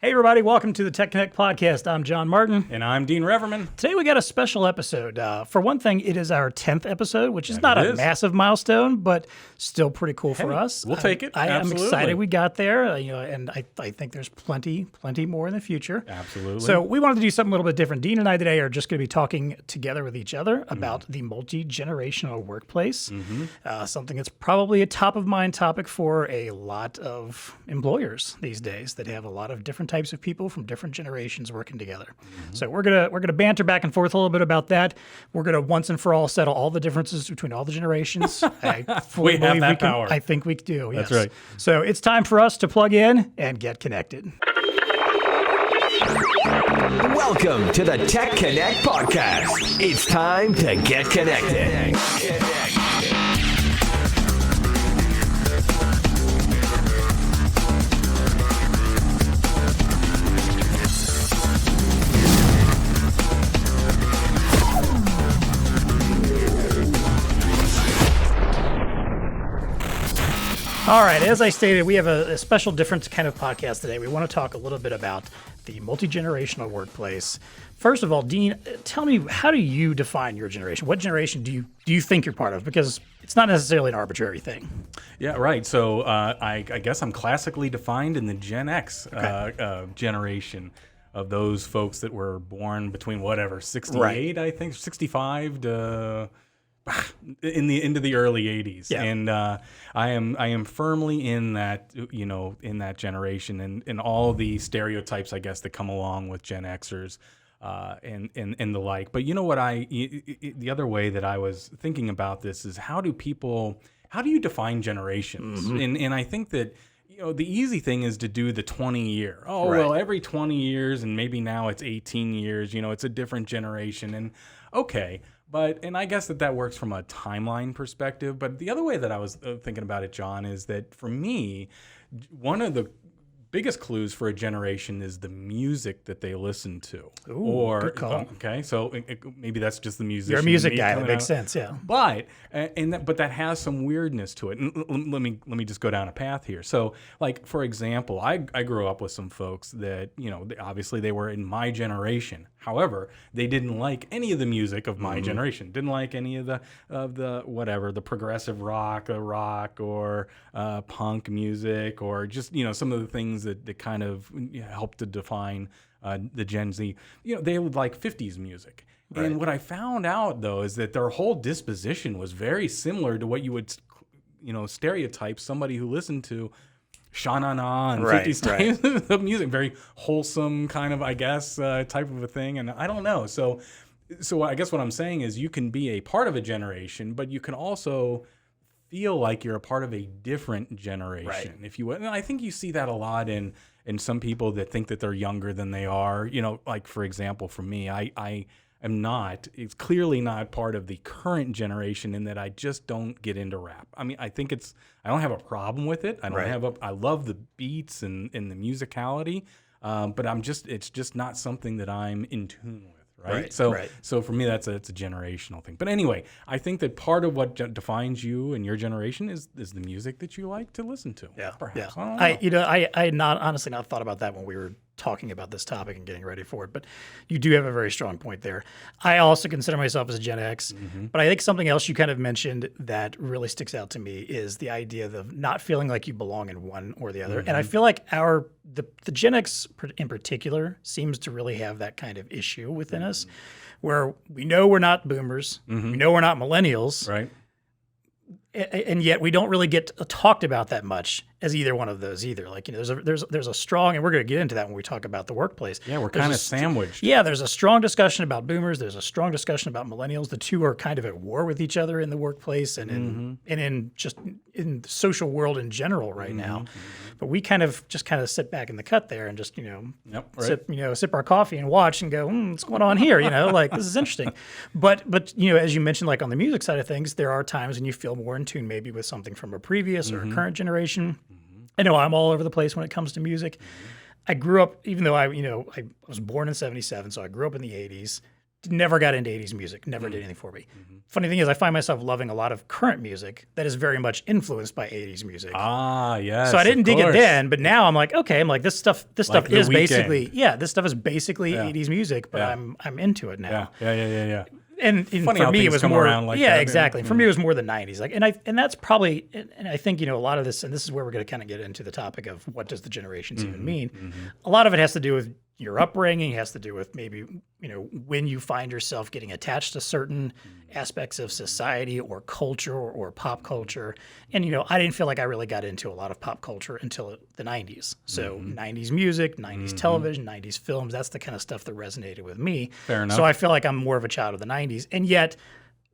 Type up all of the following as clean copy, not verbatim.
Hey everybody, welcome to the TEConnect podcast. I'm John Martin. And I'm Dean Reverman. Today we got a special episode. For one thing, it is our 10th episode, which is not a massive milestone, but still pretty cool for us. We'll take it. I am Absolutely. excited we got there, and I think there's plenty more in the future. Absolutely. So we wanted to do something a little bit different. Dean and I today are just going to be talking together with each other about the multi-generational workplace, something that's probably a top-of-mind topic for a lot of employers these days that have a lot of different types of people from different generations working together. So we're gonna banter back and forth a little bit about that. We're gonna once and for all settle all the differences between all the generations. I fully We have believe that we can. power. I think we do. Yes. That's right. So it's time for us to plug in and get connected. Welcome to the TEConnect podcast. It's time to get connected. All right, as I stated, we have a special, different kind of podcast today. We want to talk a little bit about the multi-generational workplace. First of all, Dean, tell me, how do you define your generation? What generation do you think you're part of? Because it's not necessarily an arbitrary thing. Yeah, right. So I guess I'm classically defined in the Gen X generation of those folks that were born between 68, I think, 65 to into the early 80s. Yeah. And I am firmly in that, in that generation and all the stereotypes, I guess, that come along with Gen Xers and the like. But you know what, the other way that I was thinking about this is how do you define generations? And I think that the easy thing is to do the 20 year. Oh, right. Well, every 20 years, and maybe now it's 18 years, it's a different generation. And okay. And I guess that works from a timeline perspective. But the other way that I was thinking about it, John, is that for me, one of the biggest clues for a generation is the music that they listen to. Ooh, good call. Okay, so maybe that's just the musician. You're a music guy. That makes sense. Yeah. But that has some weirdness to it. And let me just go down a path here. So, like for example, I grew up with some folks that obviously they were in my generation. However, they didn't like any of the music of my generation. Didn't like any of the progressive rock or punk music, or just some of the things that kind of help to define the Gen Z. They would like 50s music. Right. And what I found out though is that their whole disposition was very similar to what you would stereotype somebody who listened to Sha Na Na and 50s type of music, very wholesome kind of, I guess, type of a thing. And I don't know. So I guess what I'm saying is you can be a part of a generation, but you can also feel like you're a part of a different generation, if you would. And I think you see that a lot in some people that think that they're younger than they are. Like for example, for me, it's clearly not part of the current generation in that I just don't get into rap. I mean, I don't have a problem with it. I love the beats and the musicality, but it's just not something that I'm in tune with. Right. So for me, that's a generational thing. But anyway, I think that part of what defines you and your generation is the music that you like to listen to. Yeah. Perhaps. Yeah. I don't know. I had honestly not thought about that when we were talking about this topic and getting ready for it, but you do have a very strong point there. I also consider myself as a Gen X, but I think something else you kind of mentioned that really sticks out to me is the idea of not feeling like you belong in one or the other. And I feel like the Gen X in particular seems to really have that kind of issue within us, where we know we're not boomers, we know we're not millennials, right? And yet we don't really get talked about that much as either one of those either. Like, there's a strong, and we're going to get into that when we talk about the workplace. Yeah, we're kind of sandwiched. Yeah, there's a strong discussion about boomers. There's a strong discussion about millennials. The two are kind of at war with each other in the workplace and in the social world in general right now. But we kind of sit back in the cut there and just sip our coffee and watch and go, what's going on here? Like, this is interesting. But as you mentioned, like on the music side of things, there are times when you feel more in tune maybe with something from a previous or a current generation. I know I'm all over the place when it comes to music. I grew up, even though I was born in '77, so I grew up in the '80s. never got into 80s music, never did anything for me. Funny thing is, I find myself loving a lot of current music that is very much influenced by 80s music. Ah, yes. So I didn't dig it course. then, but now I'm like, okay, this stuff The is Weeknd. basically, this stuff is basically 80s music, but I'm into it now. Yeah. And Funny for how me, it things was come more, around like yeah, that. exactly. For me, it was more the 90s. Like, and that's probably, and I think, a lot of this, and this is where we're going to kind of get into the topic of what does the generations even mean. A lot of it has to do with your upbringing, has to do with maybe, when you find yourself getting attached to certain aspects of society or culture or pop culture. And, I didn't feel like I really got into a lot of pop culture until the 90s. So 90s music, 90s television, 90s films, that's the kind of stuff that resonated with me. Fair enough. So I feel like I'm more of a child of the 90s. And yet,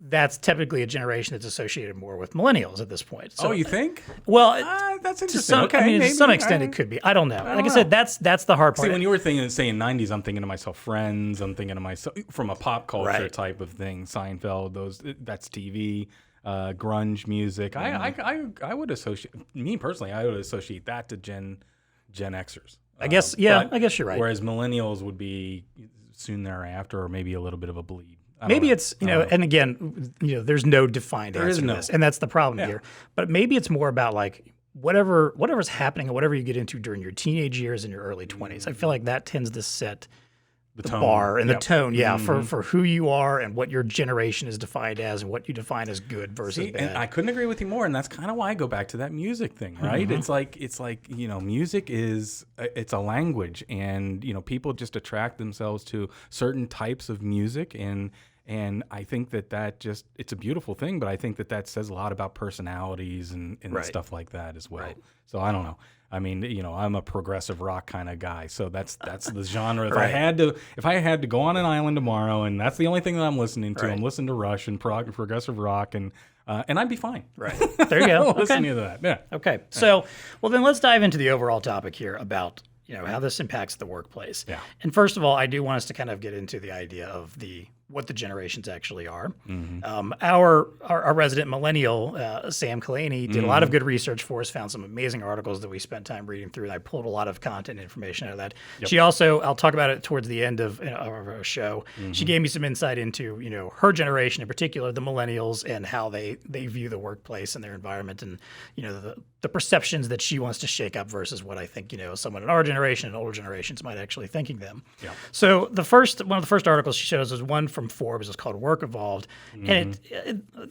that's typically a generation that's associated more with millennials at this point. So, You think? Well, That's to interesting. some, Okay, to some maybe. extent, it could be. I don't know. Like I know. said, that's the hard part. See, when you were saying 90s, I'm thinking to myself Friends. I'm thinking to myself from a pop culture Right. type of thing. Seinfeld, that's TV, grunge music. I would associate, me personally, I would associate that to Gen Xers. I guess, I guess you're right. Whereas millennials would be soon thereafter, or maybe a little bit of a bleed. I don't Maybe know. it's, and again, there's no defined answer is to no. this, and that's the problem here. But maybe it's more about like whatever's happening and whatever you get into during your teenage years and your early 20s. I feel like that tends to set the tone. bar and Yep. the tone, for who you are and what your generation is defined as and what you define as good versus bad. And I couldn't agree with you more, and that's kind of why I go back to that music thing, right? It's like music it's a language, and people just attract themselves to certain types of music, and I think that just it's a beautiful thing, but I think that says a lot about personalities and Right. stuff like that as well. Right. So I don't know. I mean, I'm a progressive rock kind of guy, so that's the genre. If Right. I had to go on an island tomorrow, and that's the only thing that I'm listening to, Right. I'm listening to Rush and progressive rock, and I'd be fine. Right. There you go. Listening Okay. to that. Yeah. Okay. So, well, then let's dive into the overall topic here about, how this impacts the workplace. Yeah. And first of all, I do want us to kind of get into the idea of what the generations actually are. Our resident millennial, Sam Kalani, did a lot of good research for us, found some amazing articles that we spent time reading through, and I pulled a lot of content information out of that. She also, I'll talk about it towards the end of our show, she gave me some insight into, her generation in particular, the millennials, and how they view the workplace and their environment, and, the perceptions that she wants to shake up versus what I think, someone in our generation and older generations might actually thinking them. Yeah. So one of the first articles she shows was one from Forbes. It's called Work Evolved. And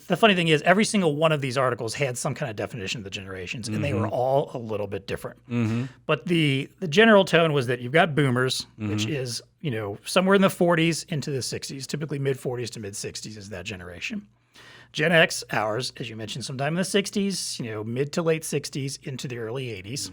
the funny thing is, every single one of these articles had some kind of definition of the generations, and they were all a little bit different. But the general tone was that you've got boomers, which is, somewhere in the 40s into the 60s, typically mid 40s to mid 60s is that generation. Gen X, ours, as you mentioned, sometime in the 60s, mid to late 60s into the early 80s.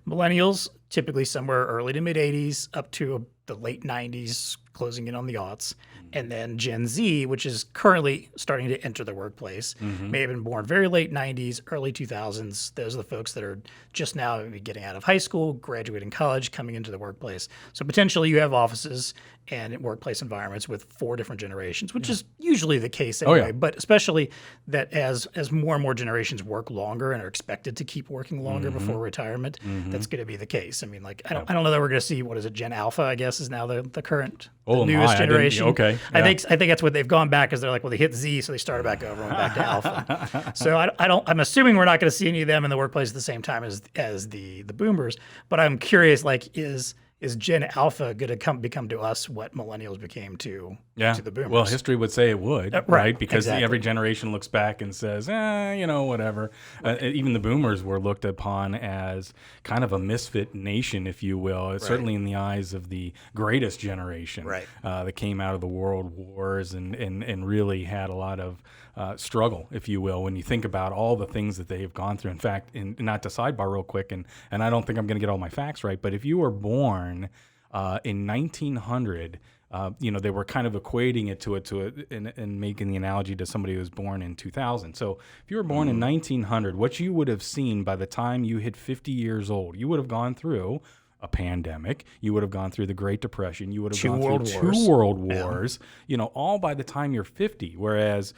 Millennials, typically somewhere early to mid 80s up to the late 90s, closing in on the aughts. And then Gen Z, which is currently starting to enter the workplace, may have been born very late 90s, early 2000s. Those are the folks that are just now getting out of high school, graduating college, coming into the workplace. So potentially you have offices and workplace environments with 4 different generations, which is usually the case anyway. yeah. But especially that as more and more generations work longer and are expected to keep working longer before retirement, that's going to be the case. I mean, like I don't know that we're going to see, what is it, Gen Alpha, I guess, is now the current Oh, the newest my, I didn't- generation. okay, I yeah. think that's what they've gone back, because they're like, well, they hit Z, so they started back over and went back to Alpha. So I'm assuming we're not going to see any of them in the workplace at the same time as the boomers. But I'm curious, like, is Gen Alpha going to become to us what millennials became to the boomers? Well, history would say it would, right, right? Because exactly. every generation looks back and says, whatever. Even the boomers were looked upon as kind of a misfit nation, if you will, certainly in the eyes of the greatest generation Right. that came out of the world wars and really had a lot of struggle, if you will, when you think about all the things that they have gone through. In fact, not to sidebar real quick, and I don't think I'm going to get all my facts right, but if you were born in 1900, they were kind of equating it and making the analogy to somebody who was born in 2000. So if you were born in 1900, what you would have seen by the time you hit 50 years old, you would have gone through a pandemic. You would have gone through the Great Depression. You would have Two gone world through wars. two world wars, all by the time you're 50. Whereas,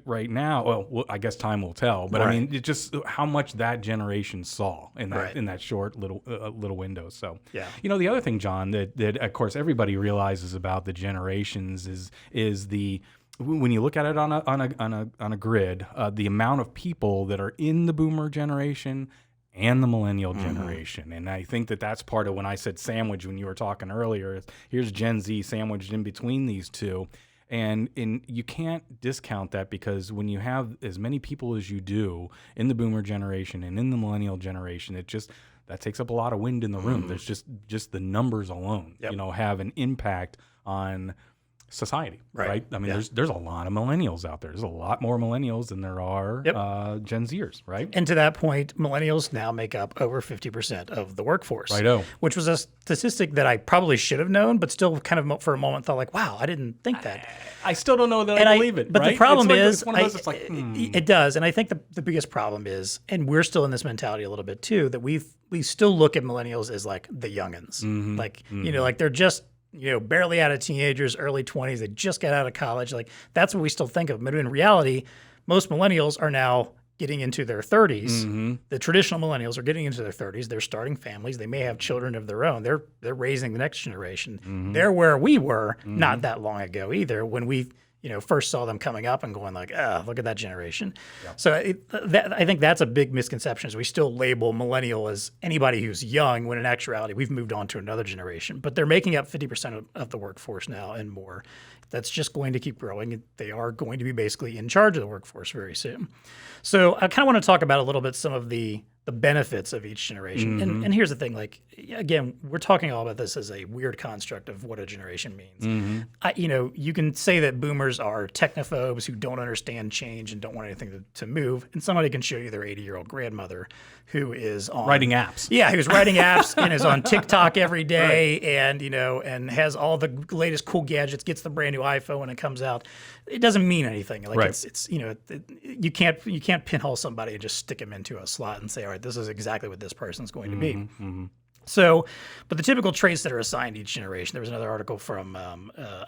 right now, well, I guess time will tell. But I mean, it's just how much that generation saw in that short little window. So, the other thing, John, that of course everybody realizes about the generations is the when you look at it on a grid, the amount of people that are in the boomer generation and the millennial generation. And I think that's part of when I said sandwich when you were talking earlier. Here's Gen Z sandwiched in between these two. And you can't discount that, because when you have as many people as you do in the boomer generation and in the millennial generation, that takes up a lot of wind in the room. There's just the numbers alone, have an impact on society, right? I mean, there's a lot of millennials out there. There's a lot more millennials than there are Gen Zers, right? And to that point, millennials now make up over 50% of the workforce. Righto. Which was a statistic that I probably should have known, but still kind of for a moment thought like, wow, I didn't think that. I still don't know that I believe it, but right? the problem it's one of those, it does. And I think the biggest problem is, and we're still in this mentality a little bit too, that we still look at millennials as like the youngins. Like, like they're just, barely out of teenagers, early 20s. They just got out of college. Like, that's what we still think of. But in reality, most millennials are now getting into their 30s. The traditional millennials are getting into their 30s. They're starting families. They may have children of their own. They're raising the next generation. They're where we were not that long ago either, when we first saw them coming up and going like, look at that generation. So I think that's a big misconception, is we still label millennial as anybody who's young, when in actuality we've moved on to another generation. But they're making up 50% of the workforce now and more. That's just going to keep growing. They are going to be basically in charge of the workforce very soon. So I kind of want to talk about a little bit some of the benefits of each generation. And here's the thing, like, again, we're talking all about this as a weird construct of what a generation means. You can say that boomers are technophobes who don't understand change and don't want anything to move. And somebody can show you their 80-year-old grandmother who is on writing apps. Yeah, who's writing apps and is on TikTok every day and has all the latest cool gadgets, gets the brand new iPhone when it comes out. It doesn't mean anything. Like it's you can't pinhole somebody and just stick them into a slot and say, all right, this is exactly what this person's going to be. So, but the typical traits that are assigned each generation, there was another article from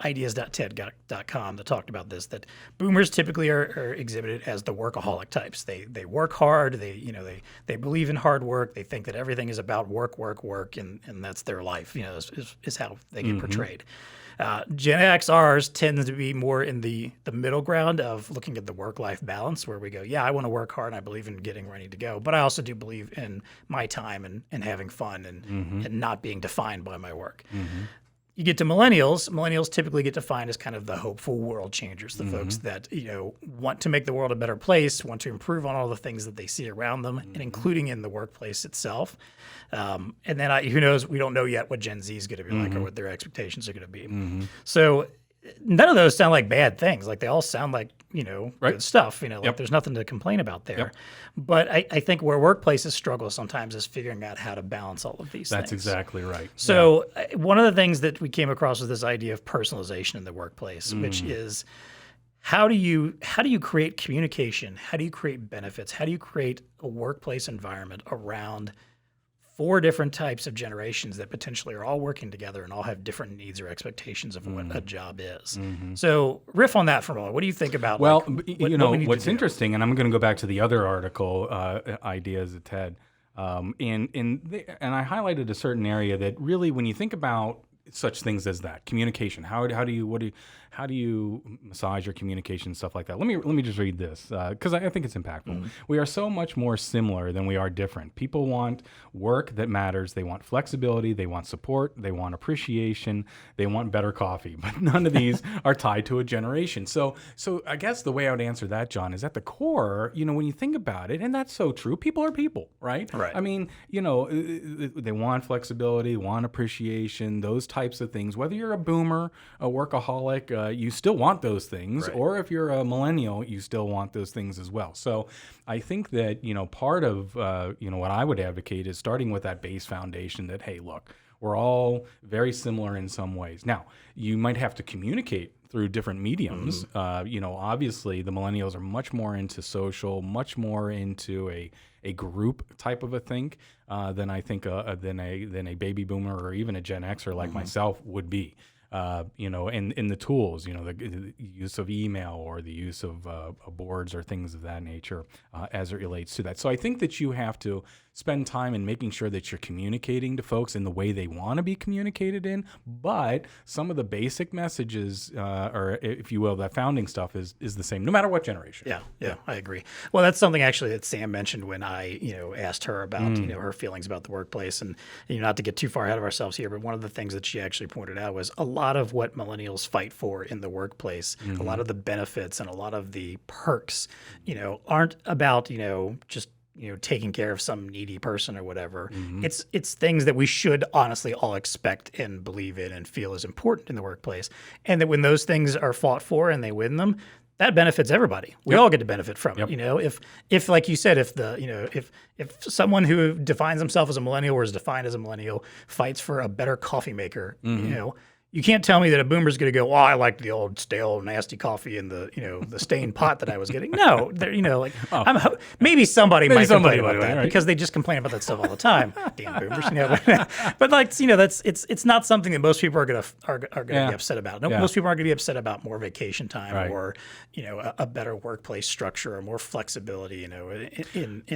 ideas.ted.com that talked about this, that boomers typically are exhibited as the workaholic types. They work hard, they believe in hard work, they think that everything is about work, and that's their life, is how they get portrayed. Gen Xers tend to be more in the middle ground of looking at the work-life balance, where we go, I want to work hard and I believe in getting ready to go, but I also do believe in my time and having fun and not being defined by my work. You get to millennials. Millennials typically get defined as kind of the hopeful world changers, the folks that want to make the world a better place, want to improve on all the things that they see around them, and including in the workplace itself. And then who knows? We don't know yet what Gen Z is going to be like or what their expectations are going to be. So none of those sound like bad things. Like, they all sound like good stuff. Like there's nothing to complain about there. But I think where workplaces struggle sometimes is figuring out how to balance all of these things. That's exactly right. So one of the things that we came across was this idea of personalization in the workplace, which is how do you create communication? How do you create benefits? How do you create a workplace environment around 4 different types of generations that potentially are all working together and all have different needs or expectations of what a job is? So riff on that for a moment. What do you think about? Well, what's interesting, and I'm going to go back to the other article, Ideas at TED, and I highlighted a certain area that really, when you think about such things as that communication, how do you massage your communication, stuff like that? Let me just read this because I think it's impactful. We are so much more similar than we are different. People want work that matters. They want flexibility. They want support. They want appreciation. They want better coffee. But none of these are tied to a generation. So I guess the way I would answer that, John, is at the core, when you think about it, and that's so true. People are people, right? I mean, they want flexibility, want appreciation, those types of things. Whether you're a boomer, a workaholic, you still want those things, or if you're a millennial, you still want those things as well. So I think that, part of, what I would advocate is starting with that base foundation that, hey, look, we're all very similar in some ways. Now, you might have to communicate through different mediums. Obviously the millennials are much more into social, much more into a group type of a think than I think than a baby boomer or even a Gen Xer like myself would be. In the tools, the use of email or the use of boards or things of that nature as it relates to that. So I think that you have to spend time in making sure that you're communicating to folks in the way they want to be communicated in, but some of the basic messages, or if you will, that founding stuff is the same, no matter what generation. Yeah, I agree. Well, that's something actually that Sam mentioned when I, asked her about, her feelings about the workplace, and not to get too far ahead of ourselves here, but one of the things that she actually pointed out was a lot of what millennials fight for in the workplace, a lot of the benefits and a lot of the perks, aren't about, just taking care of some needy person or whatever. It's things that we should honestly all expect and believe in and feel is important in the workplace. And that when those things are fought for and they win them, that benefits everybody. We all get to benefit from it. If like you said, if someone who defines themselves as a millennial or is defined as a millennial fights for a better coffee maker, you can't tell me that a boomer's going to go, I like the old stale, nasty coffee in the, the stained pot that I was getting. No, maybe somebody might complain about that because they just complain about that stuff all the time. Damn boomers, But it's not something that most people are going to be upset about. Most people aren't going to be upset about more vacation time or, a better workplace structure or more flexibility, in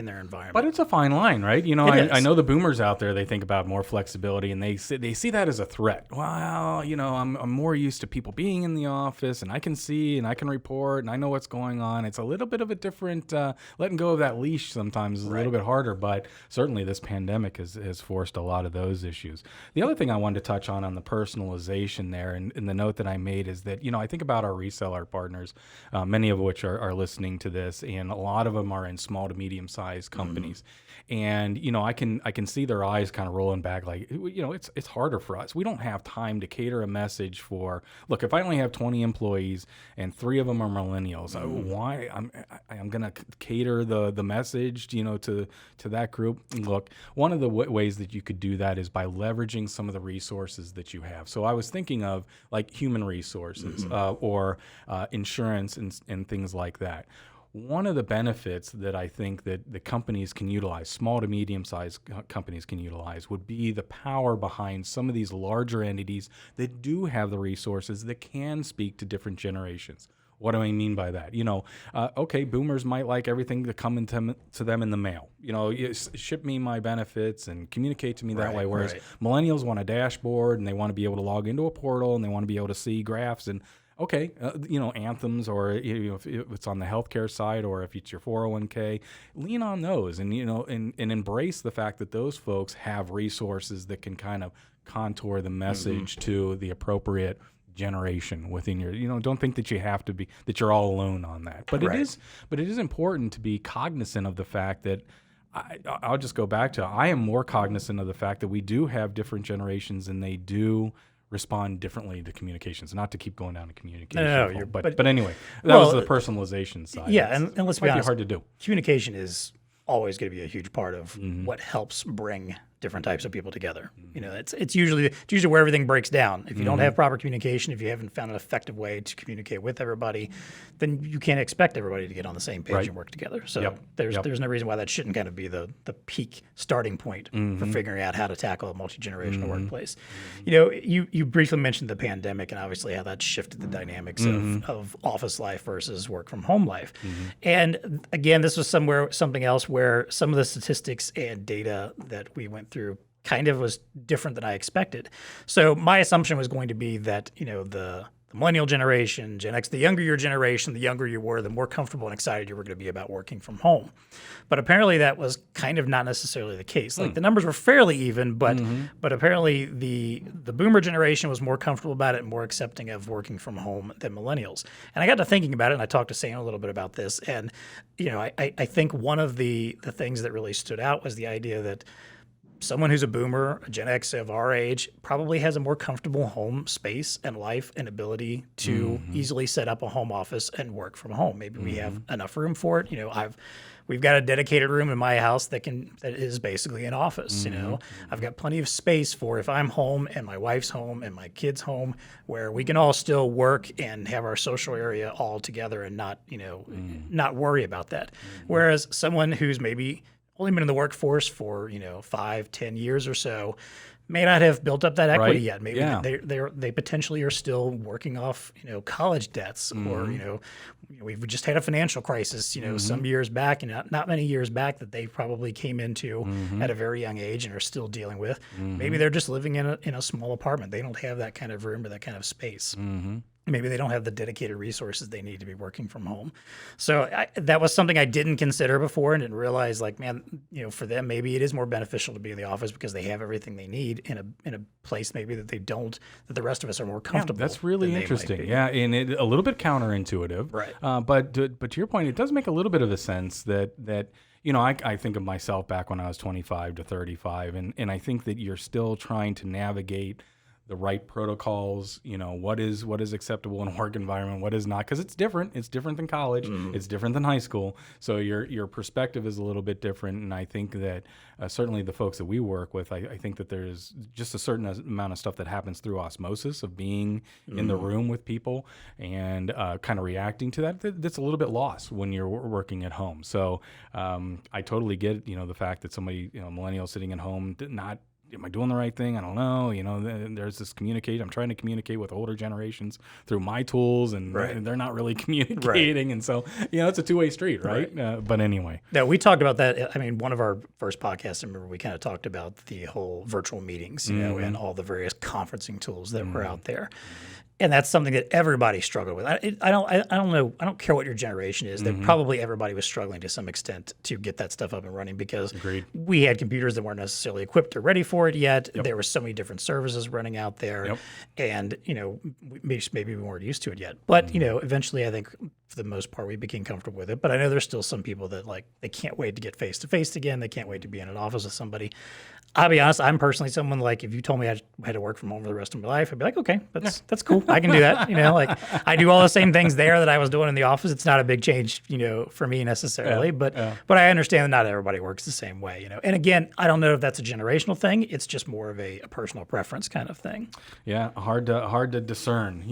their environment. But it's a fine line, right? I know the boomers out there, they think about more flexibility and they see that as a threat. Well, I'm more used to people being in the office and I can see and I can report and I know what's going on. It's a little bit of a different, letting go of that leash sometimes is a little bit harder, but certainly this pandemic has forced a lot of those issues. The other thing I wanted to touch on the personalization there and the note that I made is that, I think about our reseller partners, many of which are listening to this, and a lot of them are in small to medium sized companies. And, I can see their eyes kind of rolling back like, it's harder for us. We don't have time to cater a message for, look, if I only have 20 employees and 3 of them are millennials, why I'm going to cater the message, to that group. Look, one of the ways that you could do that is by leveraging some of the resources that you have. So I was thinking of like human resources or insurance and things like that. One of the benefits that I think that the companies can utilize, small to medium-sized companies can utilize, would be the power behind some of these larger entities that do have the resources that can speak to different generations. What do I mean by that? Okay, boomers might like everything to come to them in the mail. Ship me my benefits and communicate to me that way. Whereas millennials want a dashboard and they want to be able to log into a portal and they want to be able to see graphs and anthems, or if it's on the healthcare side, or if it's your 401k, lean on those and and embrace the fact that those folks have resources that can kind of contour the message to the appropriate generation within your. Don't think that you have to be that you're all alone on that. But it is important to be cognizant of the fact that. I'll just go back to I am more cognizant of the fact that we do have different generations and they do respond differently to communications, not to keep going down to communication. But anyway, that was the personalization side. Yeah, and let's be honest, hard to do. Communication is always going to be a huge part of what helps bring different types of people together. It's usually where everything breaks down. If you don't have proper communication, if you haven't found an effective way to communicate with everybody, then you can't expect everybody to get on the same page and work together. So there's no reason why that shouldn't kind of be the peak starting point for figuring out how to tackle a multi-generational workplace. You briefly mentioned the pandemic and obviously how that shifted the dynamics of office life versus work from home life. And again, this was something else where some of the statistics and data that we went through kind of was different than I expected. So my assumption was going to be that, the millennial generation, Gen X, the younger your generation, the younger you were, the more comfortable and excited you were going to be about working from home. But apparently that was kind of not necessarily the case. Like the numbers were fairly even, but apparently the boomer generation was more comfortable about it and more accepting of working from home than millennials. And I got to thinking about it, and I talked to Sam a little bit about this. And, I think one of the things that really stood out was the idea that someone who's a boomer, a Gen X of our age, probably has a more comfortable home space and life and ability to easily set up a home office and work from home. Maybe we have enough room for it. We've got a dedicated room in my house that is basically an office. I've got plenty of space for if I'm home and my wife's home and my kids home, where we can all still work and have our social area all together and not worry about that. Whereas someone who's maybe only been in the workforce for 5-10 years or so may not have built up that equity yet. Maybe they potentially are still working off college debts, or we've just had a financial crisis some years back, and not many years back, that they probably came into at a very young age and are still dealing with. Maybe they're just living in a small apartment. They don't have that kind of room or that kind of space. Maybe they don't have the dedicated resources they need to be working from home. So that was something I didn't consider before, and didn't realize, for them, maybe it is more beneficial to be in the office because they have everything they need in a place maybe that they don't, that the rest of us are more comfortable. That's really interesting. Yeah, and a little bit counterintuitive. Right. But to your point, it does make a little bit of a sense that I think of myself back when I was 25 to 35, and I think that you're still trying to navigate the right protocols, what is acceptable in a work environment, what is not, because it's different. It's different than college. It's different than high school. So your perspective is a little bit different. And I think that certainly the folks that we work with, I think that there's just a certain amount of stuff that happens through osmosis of being in the room with people and kind of reacting to that's a little bit lost when you're working at home. So I totally get, the fact that somebody, millennial sitting at home, am I doing the right thing? I don't know. There's this communicate. I'm trying to communicate with older generations through my tools, and they're not really communicating. Right. And so, it's a two-way street, right? But anyway. No, we talked about that. I mean, one of our first podcasts, I remember we kind of talked about the whole virtual meetings, and all the various conferencing tools that were out there. And that's something that everybody struggled with. I don't know. I don't care what your generation is. That probably everybody was struggling to some extent to get that stuff up and running, because we had computers that weren't necessarily equipped or ready for it yet. There were so many different services running out there, and maybe we weren't used to it yet. But eventually, I think for the most part, we became comfortable with it. But I know there's still some people that they can't wait to get face to face again. They can't wait to be in an office with somebody. I'll be honest, I'm personally someone if you told me I had to work from home for the rest of my life, I'd be like, okay, that's cool. I can do that. I do all the same things there that I was doing in the office. It's not a big change, for me necessarily, but I understand that not everybody works the same way, And again, I don't know if that's a generational thing. It's just more of a personal preference kind of thing. Yeah, hard to discern,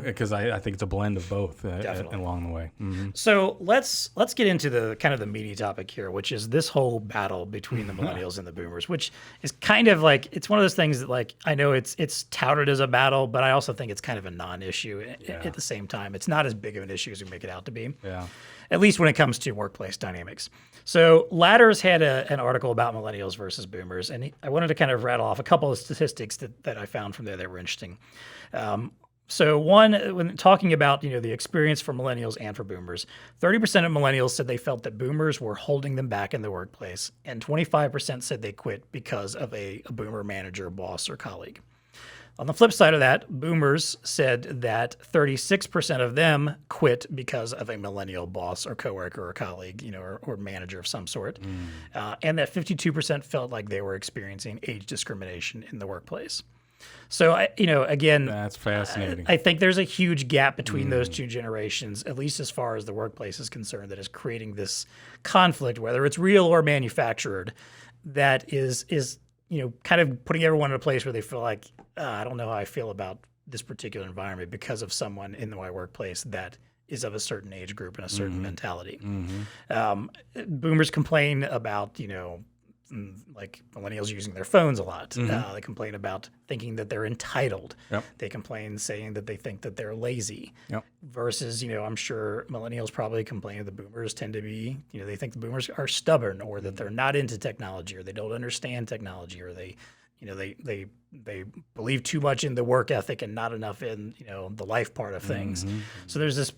because I think it's a blend of both along the way. So let's get into the kind of the meaty topic here, which is this whole battle between the millennials and the boomers, which is kind of it's one of those things that I know it's touted as a battle, but I also think it's kind of a non-issue at the same time. It's not as big of an issue as we make it out to be. Yeah. At least when it comes to workplace dynamics. So Ladders had an article about millennials versus boomers, and I wanted to kind of rattle off a couple of statistics that I found from there that were interesting. So one, when talking about the experience for millennials and for boomers, 30% of millennials said they felt that boomers were holding them back in the workplace, and 25% said they quit because of a boomer manager, boss, or colleague. On the flip side of that, boomers said that 36% of them quit because of a millennial boss or coworker or colleague, or manager of some sort, and that 52% felt like they were experiencing age discrimination in the workplace. So, again, that's fascinating. I think there's a huge gap between those two generations, at least as far as the workplace is concerned, that is creating this conflict, whether it's real or manufactured, that is kind of putting everyone in a place where they feel like, I don't know how I feel about this particular environment because of someone in my workplace that is of a certain age group and a certain mentality. Boomers complain about, millennials using their phones a lot. They complain about thinking that they're entitled. They complain saying that they think that they're lazy. Versus, I'm sure millennials probably complain that the boomers tend to be, they think the boomers are stubborn, or that they're not into technology, or they don't understand technology, or they believe too much in the work ethic and not enough in, the life part of things. So there's this,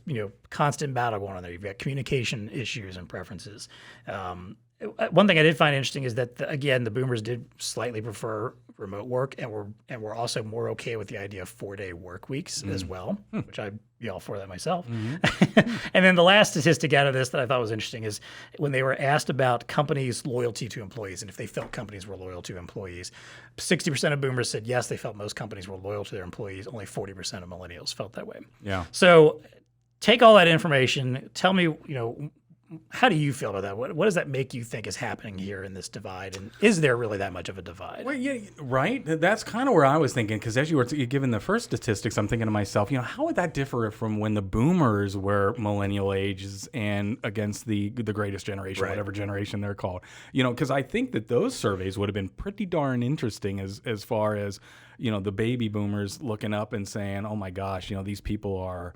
constant battle going on there. You've got communication issues and preferences. one thing I did find interesting is that again, the boomers did slightly prefer remote work, and we're also more okay with the idea of 4-day work weeks as well, which I'd be all for that myself. And then the last statistic out of this that I thought was interesting is when they were asked about companies' loyalty to employees and if they felt companies were loyal to employees, 60% of boomers said yes, they felt most companies were loyal to their employees. Only 40% of millennials felt that way. Yeah. So take all that information. Tell me, how do you feel about that? What does that make you think is happening here in this divide? And is there really that much of a divide? Well, yeah, right. That's kind of where I was thinking, because as you were giving the first statistics, I'm thinking to myself, how would that differ from when the boomers were millennial ages and against the greatest generation, whatever generation they're called? Because I think that those surveys would have been pretty darn interesting as far as, the baby boomers looking up and saying, oh my gosh, these people are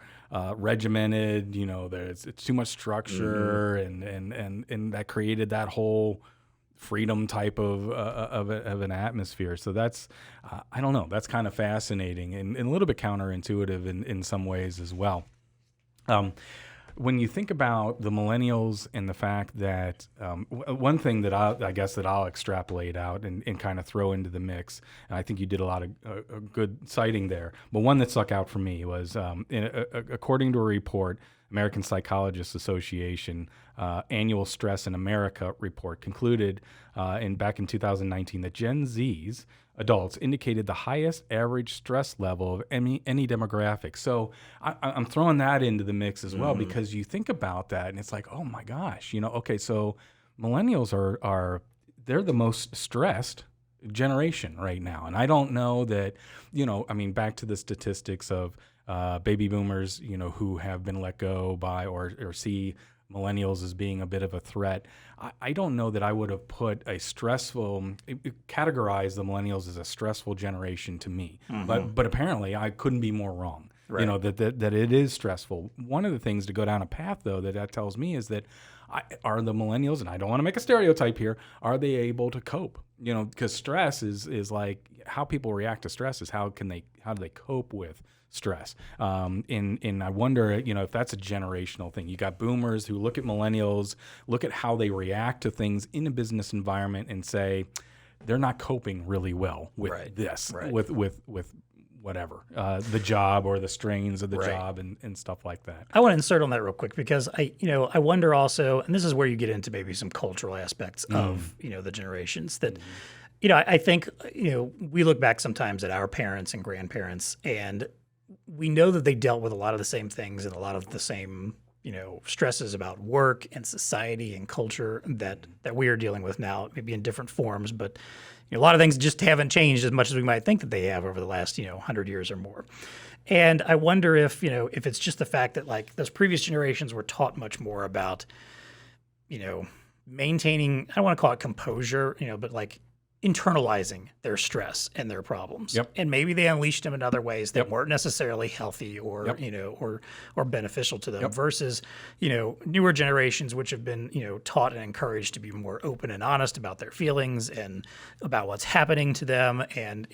regimented, it's too much structure, and that created that whole freedom type of an atmosphere. So that's, I don't know, that's kind of fascinating and a little bit counterintuitive in some ways as well. When you think about the millennials and the fact that one thing that I guess that I'll extrapolate out and kind of throw into the mix, and I think you did a lot of good citing there, but one that stuck out for me was according to a report, American Psychologists Association Annual Stress in America report concluded back in 2019 that Gen Zs adults indicated the highest average stress level of any demographic. So I'm throwing that into the mix as well, because you think about that and it's like, oh my gosh, okay, so millennials they're the most stressed generation right now. And I don't know that, back to the statistics of baby boomers, who have been let go by or see millennials as being a bit of a threat. I don't know that I would have categorized the millennials as a stressful generation to me. But apparently I couldn't be more wrong. Right. That it is stressful. One of the things to go down a path, though, that tells me is that are the millennials, and I don't want to make a stereotype here, are they able to cope? Because stress is like how people react to stress is how do they cope with stress. And I wonder, if that's a generational thing. You got boomers who look at millennials, look at how they react to things in a business environment and say they're not coping really well with this, with whatever, the job or the strains of the job and stuff like that. I want to insert on that real quick because I wonder also, and this is where you get into maybe some cultural aspects of, the generations that, I think, we look back sometimes at our parents and grandparents, and we know that they dealt with a lot of the same things and a lot of the same, stresses about work and society and culture that we are dealing with now, maybe in different forms, but a lot of things just haven't changed as much as we might think that they have over the last, 100 years or more. And I wonder if it's just the fact that like those previous generations were taught much more about, maintaining, I don't want to call it composure, but like internalizing their stress and their problems. Yep. And maybe they unleashed them in other ways that weren't necessarily healthy or, or beneficial to them versus, newer generations, which have been, taught and encouraged to be more open and honest about their feelings and about what's happening to them and,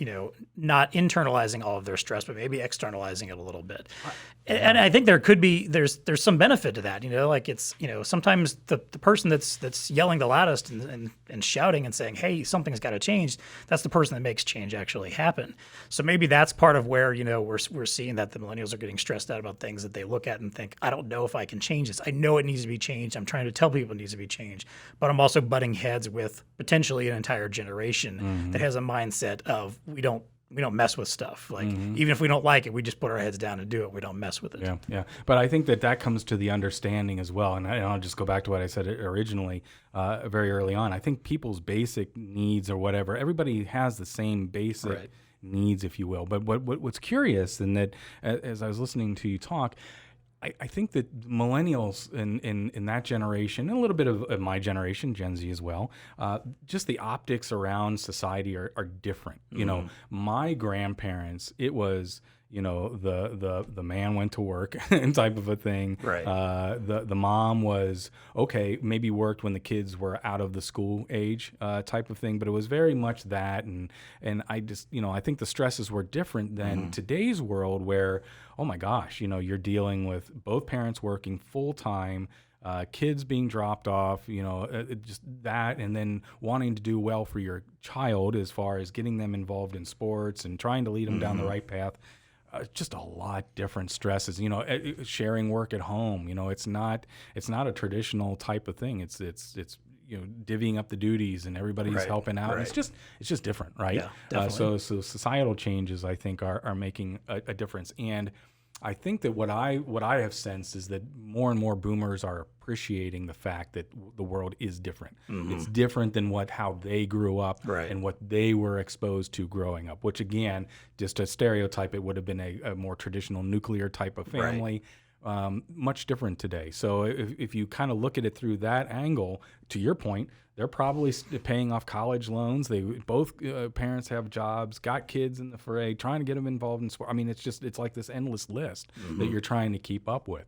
not internalizing all of their stress, but maybe externalizing it a little bit. And I think there's some benefit to that, like it's, sometimes the person that's yelling the loudest and shouting and saying, hey, something's got to change, that's the person that makes change actually happen. So maybe that's part of where, we're seeing that the millennials are getting stressed out about things that they look at and think, I don't know if I can change this. I know it needs to be changed. I'm trying to tell people it needs to be changed, but I'm also butting heads with potentially an entire generation that has a mindset of we don't mess with stuff. Like even if we don't like it, we just put our heads down and do it. We don't mess with it. Yeah. But I think that comes to the understanding as well. And I'll just go back to what I said originally, very early on. I think people's basic needs or whatever, everybody has the same basic needs, if you will. But what's curious, and that as I was listening to you talk, I think that millennials in that generation, and a little bit of my generation, Gen Z as well, just the optics around society are different. My grandparents, it was, the man went to work type of a thing. Right. The mom was, okay, maybe worked when the kids were out of the school age type of thing, but it was very much that. And I just, I think the stresses were different than today's world where, oh my gosh, you're dealing with both parents working full time, kids being dropped off, just that, and then wanting to do well for your child as far as getting them involved in sports and trying to lead them down the right path. Just a lot different stresses, sharing work at home, it's not a traditional type of thing. It's divvying up the duties and everybody's helping out. Right. It's just different. Right. Yeah, definitely. So societal changes, I think, are making a difference. And I think that what I have sensed is that more and more boomers are appreciating the fact that the world is different. It's different than how they grew up and what they were exposed to growing up, which again, just a stereotype, it would have been a more traditional nuclear type of family. Much different today. So if you kind of look at it through that angle, to your point, they're probably paying off college loans. They both parents have jobs, got kids in the fray, trying to get them involved in sport. I mean, it's like this endless list that you're trying to keep up with.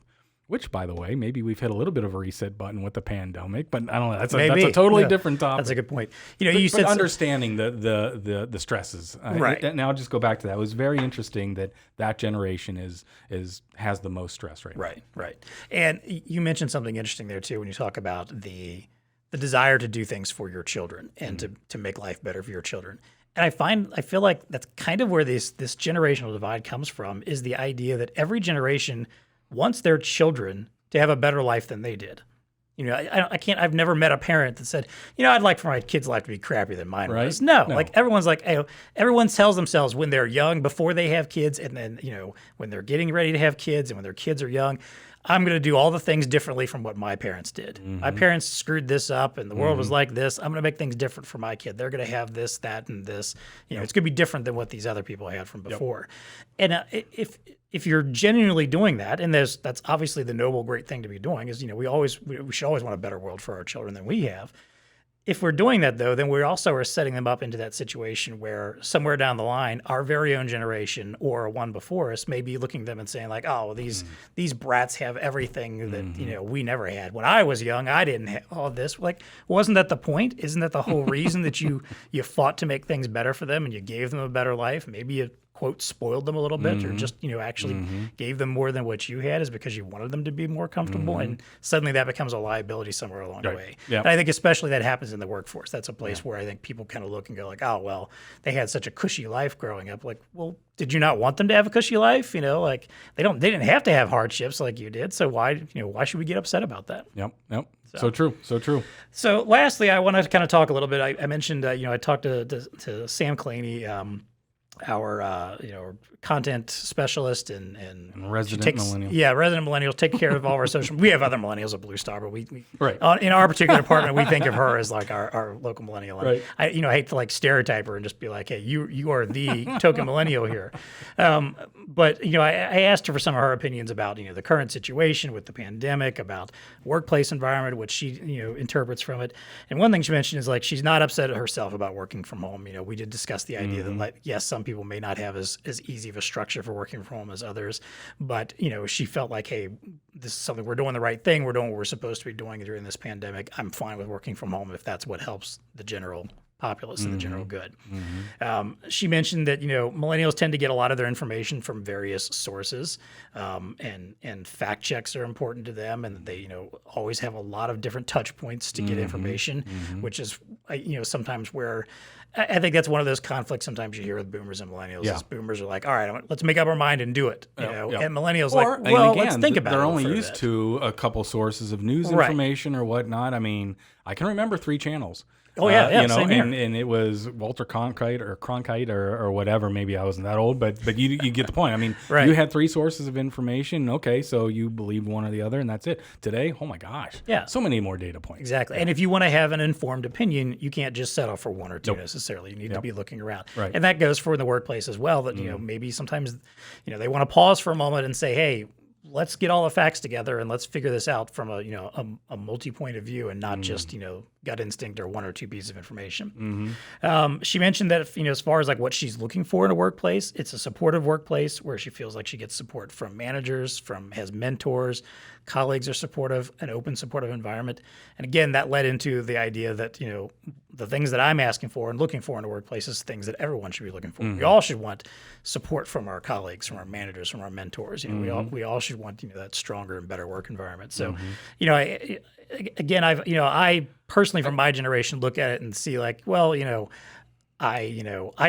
Which, by the way, maybe we've hit a little bit of a reset button with the pandemic, but I don't know. That's a totally different topic. That's a good point. You said understanding the stresses. Right. And I'll just go back to that. It was very interesting that generation has the most stress right now. Right. And you mentioned something interesting there too when you talk about the desire to do things for your children and to make life better for your children. And I feel like that's kind of where this generational divide comes from, is the idea that every generation wants their children to have a better life than they did. I've never met a parent that said, I'd like for my kid's life to be crappier than mine was. No, like everyone's like, everyone tells themselves when they're young, before they have kids, and then, when they're getting ready to have kids and when their kids are young, I'm going to do all the things differently from what my parents did. My parents screwed this up and the world was like this. I'm going to make things different for my kid. They're going to have this, that, and this. It's going to be different than what these other people had from before. And if you're genuinely doing that, and that's obviously the noble, great thing to be doing, is, we should always want a better world for our children than we have. If we're doing that, though, then we also are setting them up into that situation where somewhere down the line, our very own generation or one before us may be looking at them and saying like, oh, these brats have everything that, we never had. When I was young, I didn't have all this. Like, wasn't that the point? Isn't that the whole reason that you fought to make things better for them and you gave them a better life? Maybe you, quote, spoiled them a little bit or just, actually gave them more than what you had, is because you wanted them to be more comfortable. And suddenly that becomes a liability somewhere along the way. Yep. And I think especially that happens in the workforce. That's a place where I think people kind of look and go like, oh, well, they had such a cushy life growing up. Like, well, did you not want them to have a cushy life? Like they didn't have to have hardships like you did. So why should we get upset about that? Yep. So true. So lastly, I want to kind of talk a little bit. I mentioned, I talked to Sam Claney, our content specialist and resident millennial. Yeah, resident millennials, take care of all of our social. We have other millennials at BlueStar, but we in our particular department, we think of her as like our local millennial. And I hate to like stereotype her and just be like, hey, you are the token millennial here. But I asked her for some of her opinions about the current situation with the pandemic, about workplace environment, what she interprets from it. And one thing she mentioned is like she's not upset at herself about working from home. We did discuss the idea that like, yes, some people may not have as easy of a structure for working from home as others, but she felt like, hey, this is something, we're doing the right thing, we're doing what we're supposed to be doing during this pandemic. I'm fine with working from home if that's what helps the general populace and the general good. She mentioned that millennials tend to get a lot of their information from various sources, and fact checks are important to them, and they always have a lot of different touch points to get information, which is sometimes where I think that's one of those conflicts sometimes you hear with boomers and millennials. Is boomers are like, all right, let's make up our mind and do it. And millennials let's think about it. They're only used to a couple sources of news information or whatnot. I mean, I can remember 3 channels. Oh yeah, same here. And it was Walter Cronkite or whatever. Maybe I wasn't that old, but you get the point. I mean, you had 3 sources of information. Okay, so you believed one or the other, and that's it. Today, oh my gosh, so many more data points. Exactly. And if you want to have an informed opinion, you can't just settle for 1 or 2 necessarily. You need to be looking around, and that goes for the workplace as well. That maybe sometimes they want to pause for a moment and say, hey, let's get all the facts together and let's figure this out from a multi-point of view and not just gut instinct or one or two pieces of information. She mentioned that, as far as like what she's looking for in a workplace, it's a supportive workplace where she feels like she gets support from managers, has mentors, colleagues are supportive, an open, supportive environment. And again, that led into the idea that, the things that I'm asking for and looking for in a workplace is things that everyone should be looking for. We all should want support from our colleagues, from our managers, from our mentors. We all should want, that stronger and better work environment. So, I personally, from my generation, look at it and see like, well, I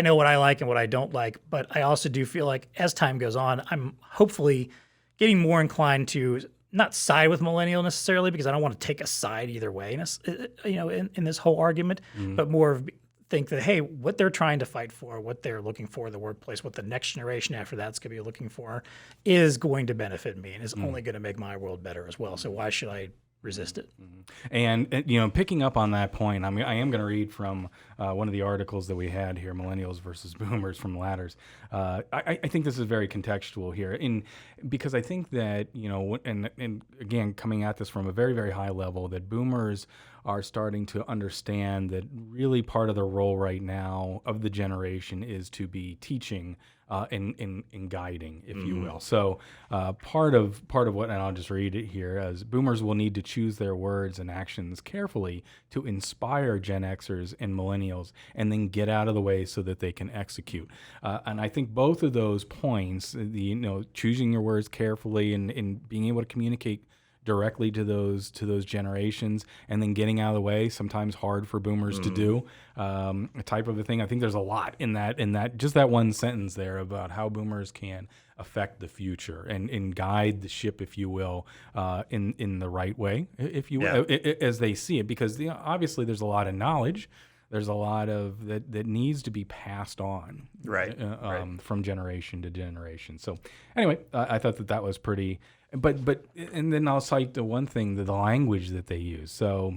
know what I like and what I don't like, but I also do feel like as time goes on, I'm hopefully getting more inclined to not side with Millennial necessarily, because I don't want to take a side either way, in this whole argument, but more of think that, hey, what they're trying to fight for, what they're looking for in the workplace, what the next generation after that's going to be looking for is going to benefit me and is only going to make my world better as well. So why should I resist it? And picking up on that point, I am going to read from one of the articles that we had here, Millennials versus Boomers from Ladders. I think this is very contextual here, because I think that, and again, coming at this from a very, very high level, that Boomers are starting to understand that really part of the role right now of the generation is to be teaching in guiding, if you will. So part of what, and I'll just read it here, as Boomers will need to choose their words and actions carefully to inspire Gen Xers and Millennials, and then get out of the way so that they can execute. And I think both of those points, choosing your words carefully and being able to communicate directly to those generations, and then getting out of the way, sometimes hard for Boomers to do, a type of a thing. I think there's a lot in that just that one sentence there about how Boomers can affect the future and guide the ship, if you will, in the right way, if you will, as they see it, because obviously there's a lot of knowledge. There's a lot of that needs to be passed on, right. From generation to generation. So anyway, I thought that was pretty. But and then I'll cite the one thing, the language that they use. So,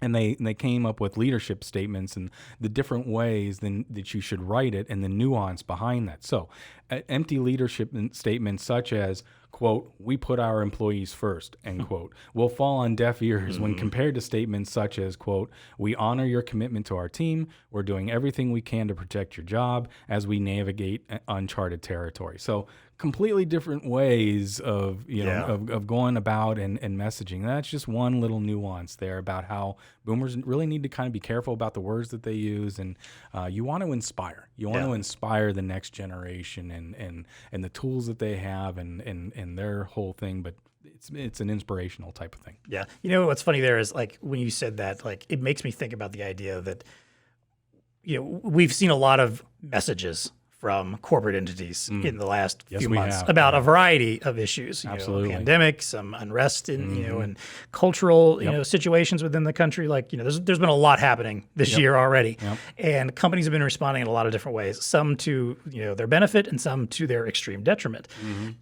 and they came up with leadership statements and the different ways that you should write it and the nuance behind that. So, empty leadership statements such as, quote, "We put our employees first," end quote, will fall on deaf ears when compared to statements such as, quote, "We honor your commitment to our team. We're doing everything we can to protect your job as we navigate uncharted territory." So completely different ways of of going about and messaging. That's just one little nuance there about how Boomers really need to kind of be careful about the words that they use, and you want to inspire. You want to inspire the next generation and the tools that they have and their whole thing, but it's an inspirational type of thing. Yeah. What's funny there is, like, when you said that, like, it makes me think about the idea that, we've seen a lot of messages from corporate entities in the last few months about a variety of issues. Absolutely. Pandemic, some unrest in and cultural situations within the country. Like, there's been a lot happening this year already, and companies have been responding in a lot of different ways. Some to their benefit, and some to their extreme detriment.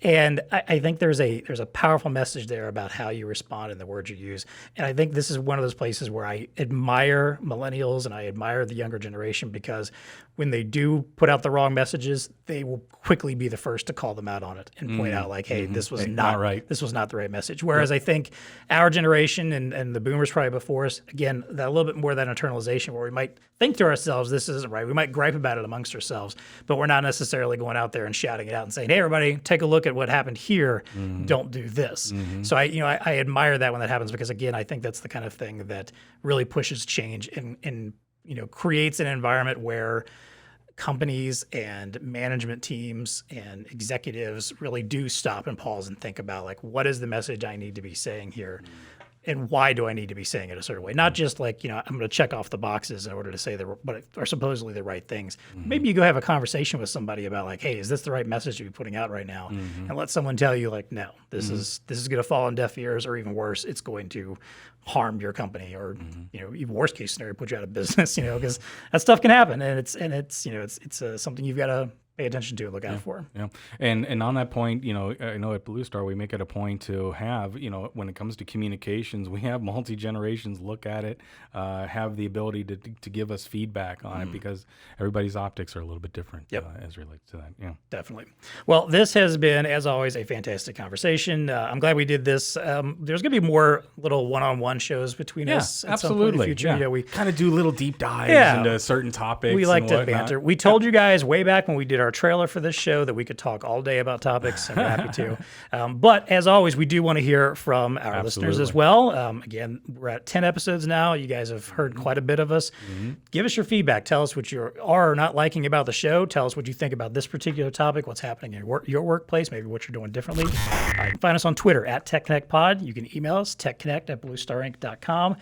And I think there's a powerful message there about how you respond and the words you use. And I think this is one of those places where I admire Millennials and I admire the younger generation, because when they do put out the wrong messages, they will quickly be the first to call them out on it and point out, like, hey, this was not right. This was not the right message. Whereas I think our generation and the Boomers probably before us, again, that a little bit more of that internalization where we might think to ourselves, this isn't right. We might gripe about it amongst ourselves, but we're not necessarily going out there and shouting it out and saying, hey, everybody, take a look at what happened here. Don't do this. So I admire that when that happens, because again, I think that's the kind of thing that really pushes change and creates an environment where companies and management teams and executives really do stop and pause and think about, like, what is the message I need to be saying here? And why do I need to be saying it a certain way? Not just like, I'm going to check off the boxes in order to say what are supposedly the right things. Maybe you go have a conversation with somebody about, like, hey, is this the right message to be putting out right now? And let someone tell you, like, no, this is going to fall on deaf ears, or even worse, it's going to harm your company, or even worst case scenario, put you out of business. Because that stuff can happen, and it's something you've got to pay attention to and look out for. Yeah. And on that point, I know at BlueStar, we make it a point to have, when it comes to communications, we have multi-generations look at it, have the ability to give us feedback on it, because everybody's optics are a little bit different as relates to that. Yeah. Definitely. Well, this has been, as always, a fantastic conversation. I'm glad we did this. There's going to be more little one-on-one shows between us at some point in the future. Yeah. We kind of do little deep dives into certain topics. We like and to whatnot. banter. We told you guys way back when we did our trailer for this show that we could talk all day about topics, and we're happy to. But as always, we do want to hear from our listeners as well. Again, we're at 10 episodes now. You guys have heard quite a bit of us. Give us your feedback. Tell us what you are or not liking about the show. Tell us what you think about this particular topic, what's happening in your workplace, maybe what you're doing differently. You can find us on Twitter at TechConnectPod. You can email us, techconnect@bluestarinc.com.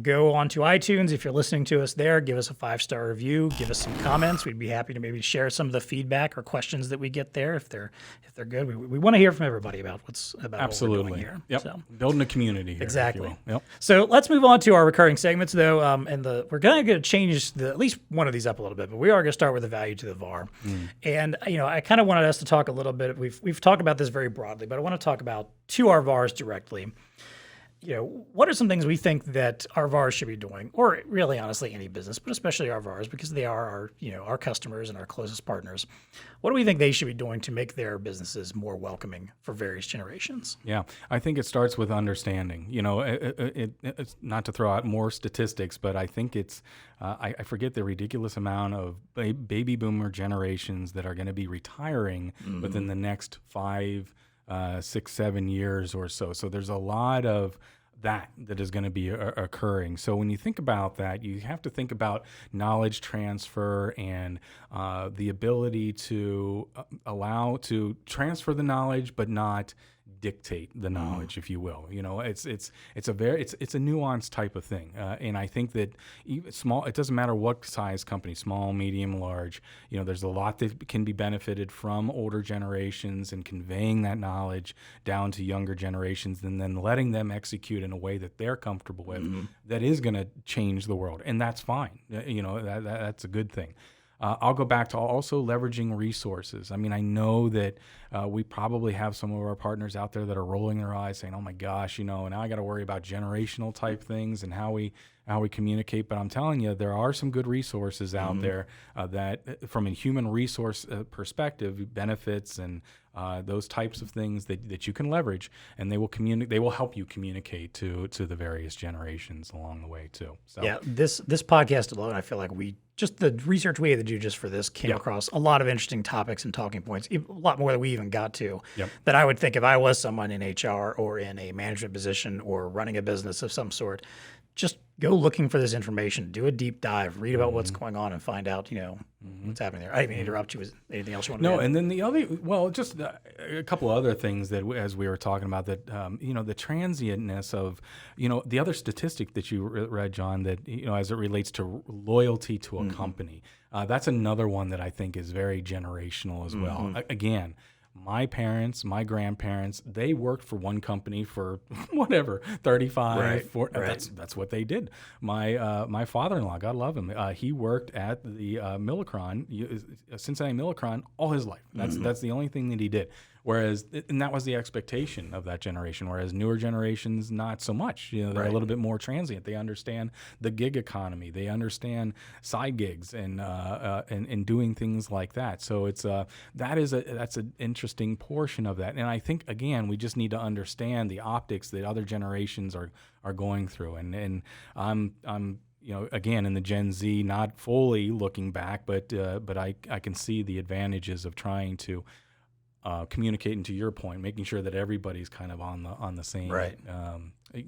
Go on to iTunes if you're listening to us there. Give us a 5-star review. Give us some comments. We'd be happy to maybe share some of the feedback or questions that we get there if they're good. We want to hear from everybody about what we're doing here. Yep. So. Building a community here. Exactly. If you will. Yep. So let's move on to our recurring segments, though. We're going to change at least one of these up a little bit, but we are going to start with the value to the VAR. And I kind of wanted us to talk a little bit. We've talked about this very broadly, but I want to talk about to our VARs directly. What are some things we think that our VARs should be doing, or really, honestly, any business, but especially our VARs, because they are our customers and our closest partners. What do we think they should be doing to make their businesses more welcoming for various generations? Yeah, I think it starts with understanding. It's not to throw out more statistics, but I think it's I forget the ridiculous amount of baby boomer generations that are going to be retiring within the next 5, 6, 7 years or so. So there's a lot of that is going to be occurring. So when you think about that, you have to think about knowledge transfer and the ability to allow to transfer the knowledge, but not dictate the knowledge, if you will. It's a nuanced type of thing, and I think that even small, it doesn't matter what size company, small, medium, large. There's a lot that can be benefited from older generations and conveying that knowledge down to younger generations, and then letting them execute in a way that they're comfortable with. That is going to change the world, and that's fine. That's a good thing. I'll go back to also leveraging resources. I mean, I know that we probably have some of our partners out there that are rolling their eyes saying, oh my gosh, now I got to worry about generational type things and how we communicate. But I'm telling you, there are some good resources out there that from a human resource perspective, benefits and those types of things that you can leverage, and they will help you communicate to the various generations along the way too. So yeah, this podcast alone, I feel like just the research we had to do just for this came across a lot of interesting topics and talking points, a lot more than we even got to, that I would think if I was someone in HR or in a management position or running a business of some sort, just go looking for this information, do a deep dive, read about what's going on, and find out, what's happening there. I didn't mean to interrupt you. Was anything else you want to add? No, and then the other, just a couple other things that, as we were talking about, that, the transientness of, the other statistic that you read, John, that, as it relates to loyalty to a company, that's another one that I think is very generational as well. Again, my parents, my grandparents, they worked for one company for 35, 40. That's what they did. My father-in-law, God love him, he worked at the Cincinnati Millicron all his life. That's the only thing that he did. Whereas, and that was the expectation of that generation. Whereas newer generations, not so much. They're a little bit more transient. They understand the gig economy. They understand side gigs and doing things like that. So that's an interesting portion of that. And I think again, we just need to understand the optics that other generations are going through. And I'm again, in the Gen Z, not fully looking back, but I can see the advantages of trying to communicating, to your point, making sure that everybody's kind of on the same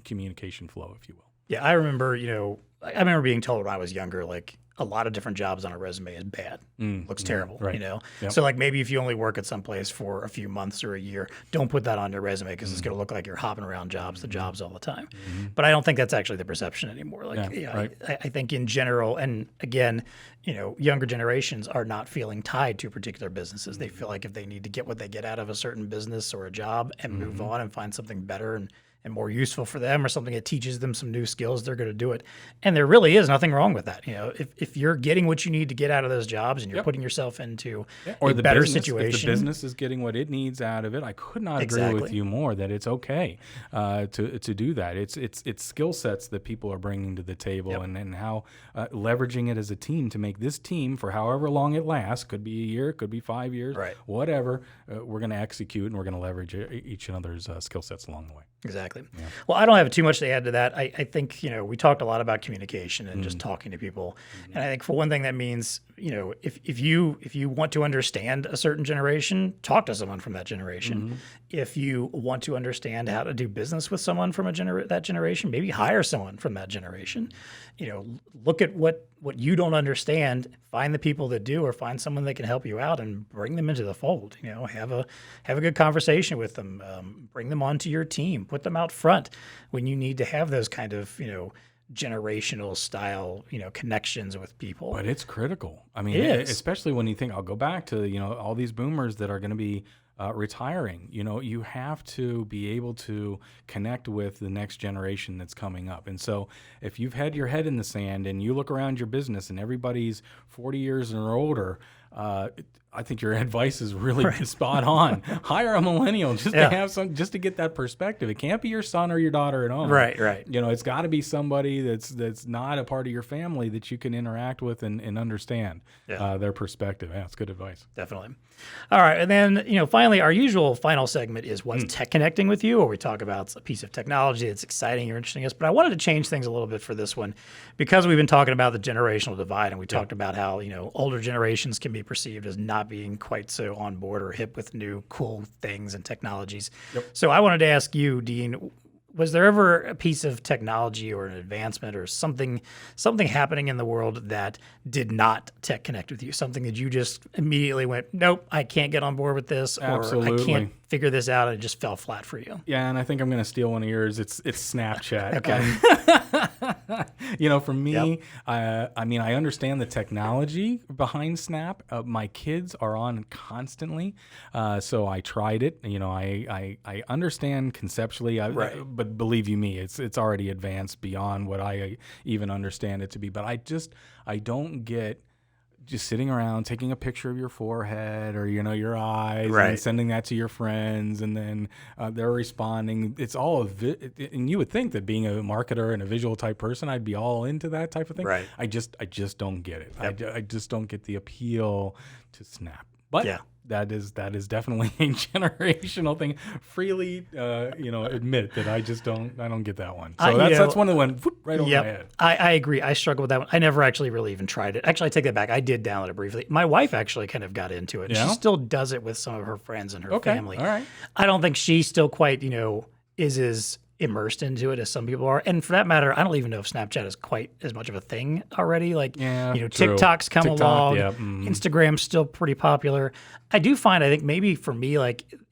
communication flow, if you will. Yeah, I remember, I remember being told when I was younger, like a lot of different jobs on a resume is bad, looks terrible, Yep. So like maybe if you only work at some place for a few months or a year, don't put that on your resume because it's going to look like you're hopping around jobs all the time. But I don't think that's actually the perception anymore. Like, I think in general, and again, younger generations are not feeling tied to particular businesses. They feel like if they need to get what they get out of a certain business or a job and move on and find something better and more useful for them, or something that teaches them some new skills, they're going to do it. And there really is nothing wrong with that. If you're getting what you need to get out of those jobs and you're putting yourself into or a the better business, situation. If the business is getting what it needs out of it, I could not agree with you more that it's okay to do that. It's skill sets that people are bringing to the table, and how leveraging it as a team to make this team, for however long it lasts, could be a year, could be 5 years, whatever, we're going to execute, and we're going to leverage each other's skill sets along the way. Exactly. Yeah. Well, I don't have too much to add to that. I think, we talked a lot about communication and just talking to people. And I think for one thing that means, if you want to understand a certain generation, talk to someone from that generation. If you want to understand how to do business with someone from that generation, maybe hire someone from that generation. Look at what you don't understand, find the people that do, or find someone that can help you out and bring them into the fold. Have a good conversation with them, bring them onto your team, put them out front when you need to have those kind of, generational style, connections with people. But it's critical. I mean, especially when you think, I'll go back to, all these boomers that are going to be retiring. You have to be able to connect with the next generation that's coming up. And so if you've had your head in the sand and you look around your business and everybody's 40 years or older, I think your advice is really spot on. Hire a millennial just to have just to get that perspective. It can't be your son or your daughter at home. Right. It's got to be somebody that's not a part of your family that you can interact with and understand their perspective. Yeah, it's good advice. Definitely. All right, and then finally, our usual final segment is what's tech connecting with you, where we talk about a piece of technology that's exciting or interesting us. But I wanted to change things a little bit for this one, because we've been talking about the generational divide, and we talked about how older generations can be perceived as not being quite so on board or hip with new cool things and technologies. So I wanted to ask you, Dean, was there ever a piece of technology or an advancement or something happening in the world that did not tech connect with you? Something that you just immediately went, nope, I can't get on board with this, or I can't figure this out, and it just fell flat for you? Yeah, and I think I'm going to steal one of yours. It's Snapchat. Okay. For me, I mean, I understand the technology behind Snap. My kids are on constantly, so I tried it. I understand conceptually, but believe you me, it's already advanced beyond what I even understand it to be. But I don't get just sitting around taking a picture of your forehead or your eyes and sending that to your friends, and then they're responding. It's all and you would think that being a marketer and a visual type person, I'd be all into that type of thing. I just don't get it. I just don't get the appeal to Snap. But that is definitely a generational thing. Freely, admit that I don't get that one. So that's one that went right over my head. I agree. I struggle with that one. I never actually really even tried it. Actually, I take that back. I did download it briefly. My wife actually kind of got into it. Yeah? She still does it with some of her friends and her family. All right. I don't think she still quite, is as immersed into it as some people are. And for that matter, I don't even know if Snapchat is quite as much of a thing already. TikTok's come along. Instagram's still pretty popular. I do find, I think maybe for me,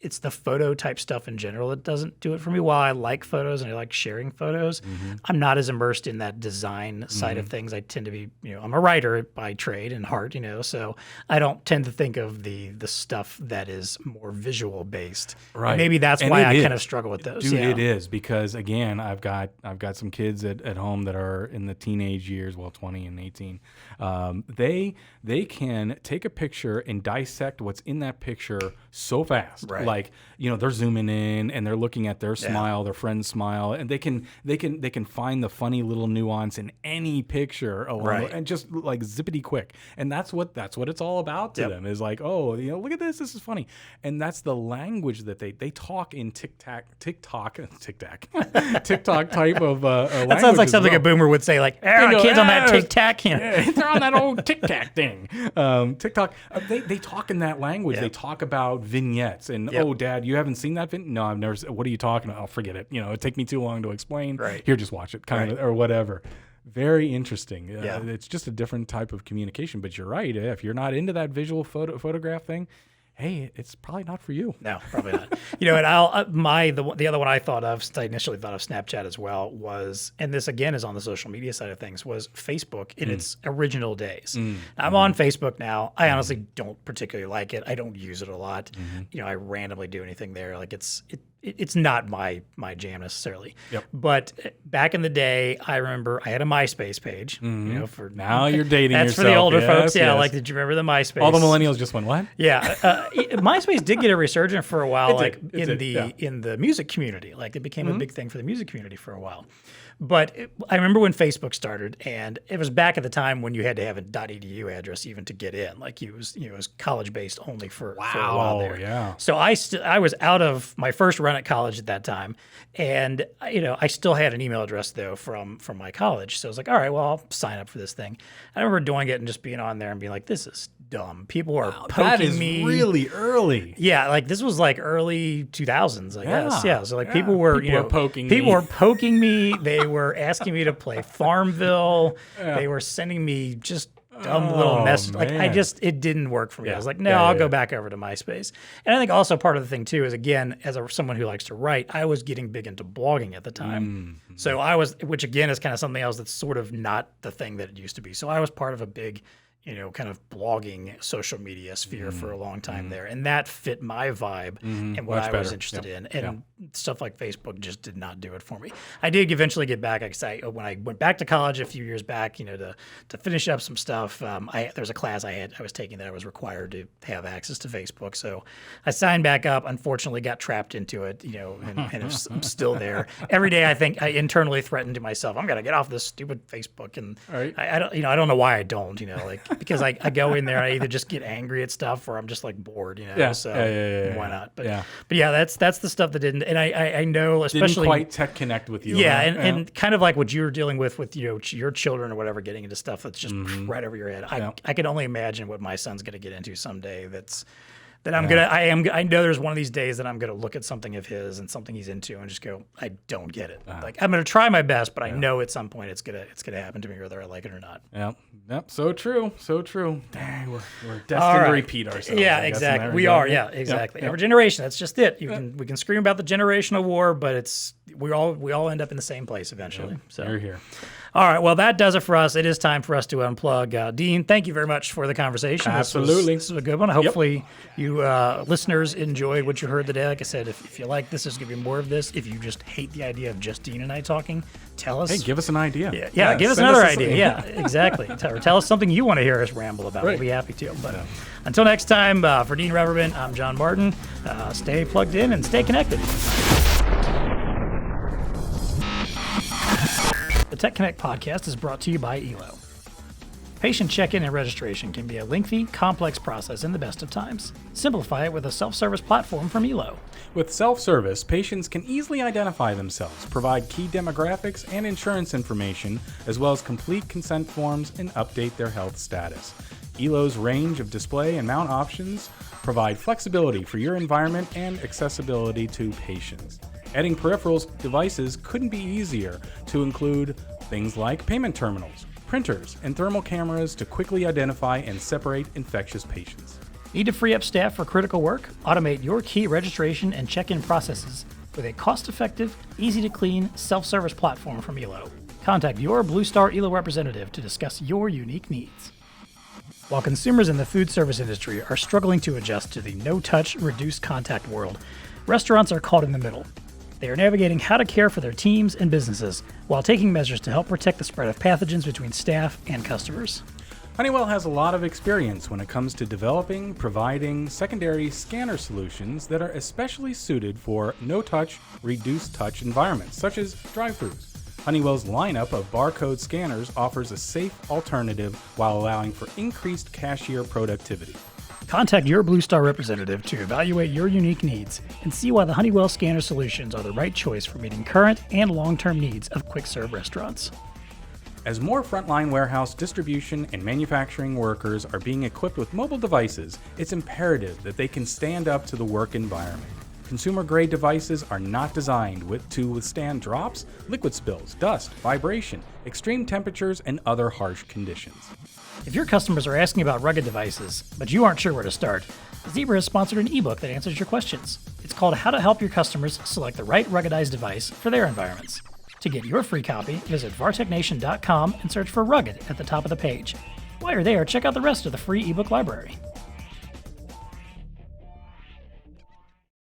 it's the photo type stuff in general that doesn't do it for me. While I like photos and I like sharing photos, I'm not as immersed in that design side of things. I tend to be, I'm a writer by trade and heart, so I don't tend to think of the stuff that is more visual based. Right. And maybe that's why I kind of struggle with those. Dude, it is, because again, I've got some kids at home that are in the teenage years, 20 and 18. They can take a picture and dissect what's in that picture so fast. They're zooming in and they're looking at their smile, their friend's smile, and they can find the funny little nuance in any picture and just zippity quick. And that's what it's all about to them, is look at this is funny. And that's the language that they talk in TikTok type of language. That sounds like something a boomer would say, kids on that TikTok. They're on that old TikTok thing. TikTok, they talk in that language. They talk about vignettes and, oh, Dad, you haven't seen that vignette? No, I've never. What are you talking about? I'll forget it. It'd take me too long to explain. Here, just watch it, or whatever. Very interesting. It's just a different type of communication. But you're right. If you're not into that visual photograph thing, hey, it's probably not for you. No, probably not. And the other one I thought of, since I initially thought of Snapchat as well, was, and this again is on the social media side of things, was Facebook in its original days. I'm on Facebook now. I honestly don't particularly like it. I don't use it a lot. I randomly do anything there. It it's not my jam necessarily. Yep. But back in the day, I remember I had a MySpace page. You know, for Now you're dating that's yourself. for the older Yes, folks. Yeah, yes. like did you remember the MySpace? All the millennials just went, what? Yeah, MySpace did get a resurgence for a while, It did, in the music community. Like it became a big thing for the music community for a while. But I remember when Facebook started, and it was back at the time when you had to have a .edu address even to get in. Like it was college based only for a while there. Yeah. So I was out of my first run at college at that time, and I still had an email address though from my college. So I was like, all right, well I'll sign up for this thing. I remember doing it and just being on there and being like, this is dumb. People are poking That is me. really early. Yeah, like this was like early 2000s, I guess. Yeah, so like yeah. people were People were poking people me. were poking me. They were asking me to play Farmville. They were sending me just dumb little messages. Like it didn't work for me. I was like, no, I'll go back over to MySpace. And I think also part of the thing too is, again, as someone who likes to write, I was getting big into blogging at the time. So I was, which again is kind of something else that's sort of not the thing that it used to be. So I was part of a big, kind of blogging social media sphere for a long time there. And that fit my vibe and what I was interested in. And stuff like Facebook just did not do it for me. I did eventually get back. When I went back to college a few years back, to finish up some stuff, there's a class I was taking that I was required to have access to Facebook. So I signed back up, unfortunately got trapped into it, and I'm still there. Every day I think I internally threaten to myself, I'm going to get off this stupid Facebook. And I don't, I don't know why I don't, because I go in there and I either just get angry at stuff or I'm just like bored, so why not? But yeah, that's the stuff that didn't, and I know especially didn't quite TEConnect with you. Yeah, and kind of like what you were dealing with your children or whatever, getting into stuff that's just right over your head. I can only imagine what my son's going to get into someday. I know there's one of these days that I'm gonna look at something of his and something he's into and just go, I don't get it. Like I'm gonna try my best, but I know at some point it's gonna happen to me whether I like it or not. Yep. So true. Dang, we're destined to repeat ourselves. Yeah, exactly. We are. Yeah, exactly. Every generation. That's just it. We can scream about the generational war, but we all end up in the same place eventually. So you're here. All right. Well, that does it for us. It is time for us to unplug. Dean, thank you very much for the conversation. Absolutely. This was a good one. Hopefully, you listeners enjoyed what you heard today. Like I said, if you like this, there's going to be more of this. If you just hate the idea of just Dean and I talking, tell us. Hey, give us an idea. Yeah, give us another idea. Yeah, exactly. Tell us something you want to hear us ramble about. We'll be happy to. But until next time, for Dean Reverman, I'm John Martin. Stay plugged in and stay connected. The TEConnect podcast is brought to you by ELO. Patient check-in and registration can be a lengthy, complex process in the best of times. Simplify it with a self-service platform from ELO. With self-service, patients can easily identify themselves, provide key demographics and insurance information, as well as complete consent forms and update their health status. ELO's range of display and mount options provide flexibility for your environment and accessibility to patients. Adding peripherals devices couldn't be easier to include things like payment terminals, printers, and thermal cameras to quickly identify and separate infectious patients. Need to free up staff for critical work? Automate your key registration and check-in processes with a cost-effective, easy-to-clean, self-service platform from ELO. Contact your BlueStar ELO representative to discuss your unique needs. While consumers in the food service industry are struggling to adjust to the no-touch, reduced-contact world, restaurants are caught in the middle. They are navigating how to care for their teams and businesses while taking measures to help protect the spread of pathogens between staff and customers. Honeywell has a lot of experience when it comes to developing, providing secondary scanner solutions that are especially suited for no-touch, reduced-touch environments, such as drive-thrus. Honeywell's lineup of barcode scanners offers a safe alternative while allowing for increased cashier productivity. Contact your BlueStar representative to evaluate your unique needs and see why the Honeywell scanner solutions are the right choice for meeting current and long-term needs of quick-serve restaurants. As more frontline warehouse distribution and manufacturing workers are being equipped with mobile devices, it's imperative that they can stand up to the work environment. Consumer-grade devices are not designed to withstand drops, liquid spills, dust, vibration, extreme temperatures, and other harsh conditions. If your customers are asking about rugged devices, but you aren't sure where to start, Zebra has sponsored an ebook that answers your questions. It's called How to Help Your Customers Select the Right Ruggedized Device for Their Environments. To get your free copy, visit vartechnation.com and search for Rugged at the top of the page. While you're there, check out the rest of the free ebook library.